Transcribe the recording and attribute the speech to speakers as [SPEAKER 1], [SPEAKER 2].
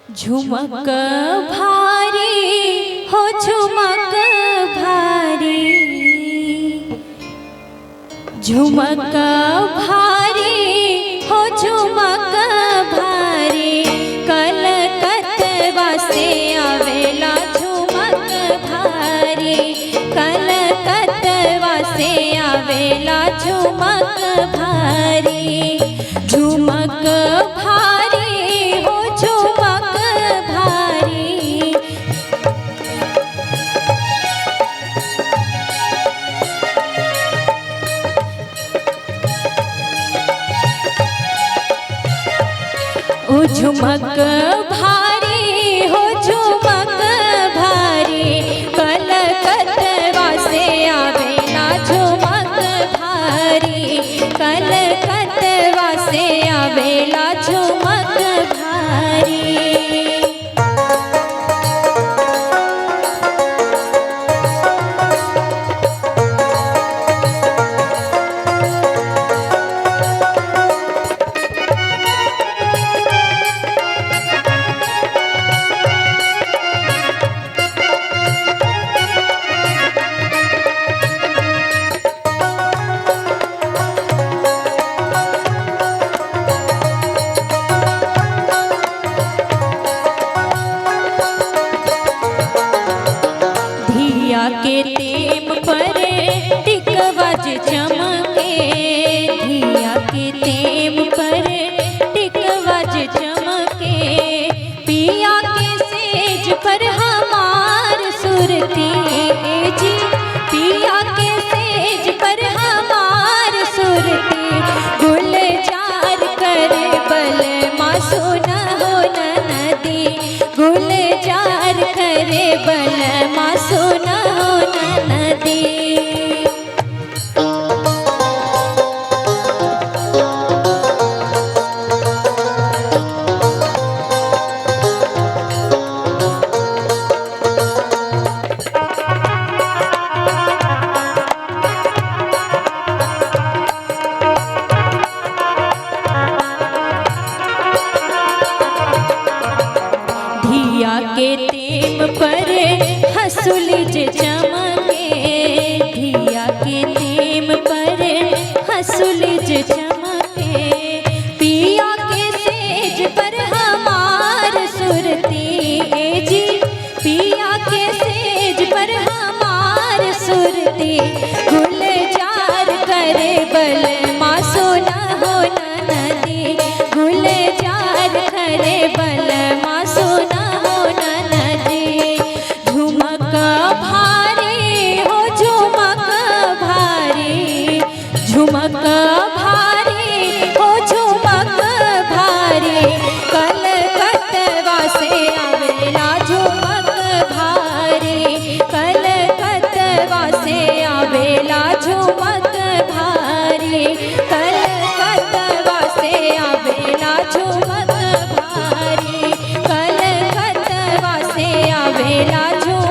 [SPEAKER 1] झुमक भारी हो झुमक भारी, झुमक भारी हो झुमक भारी, कलकत्ता से आवेला झुमक भारी, कलकत्ता से आवेला झुमक भारी, झुमक भारी हो झुमक भारी। ओ झुमक भारी हो झुमक भारी, कलकत्ता से आवेला झुमक भारी, कलकत्ता से आवेला झुमक भारी। के टेम पर टिकवाज चमके, धिया के टेम पर टिकवाज चमके, पिया के सेज पर हमार सुरती जी, पिया के सेज पर हमार सुरती, गुलजार करे बल मासूना हो नदी, गुलजार करे बल मासूना नदी। धिया के टेम पर हंसुलिज चमके, धिया के टेम पर हंसुलिज चमके, पिया के सेज पर हमार सुरती जी, पिया के सेज पर हमार सुरती, गुलजार करे बल मासूना हो नदी, गुलजार करे बल मासूना हो नदी, झुमक भारी हो झुमक भारी, झुमक भारी हो झुमक भारी, कलकत्ता से आवेला झुमक भारी, कलकत्ता से आवेला झुमक भारी, कलकत्ता से आवेला झुमक भारी, कलकत्ता से आवेला झुमक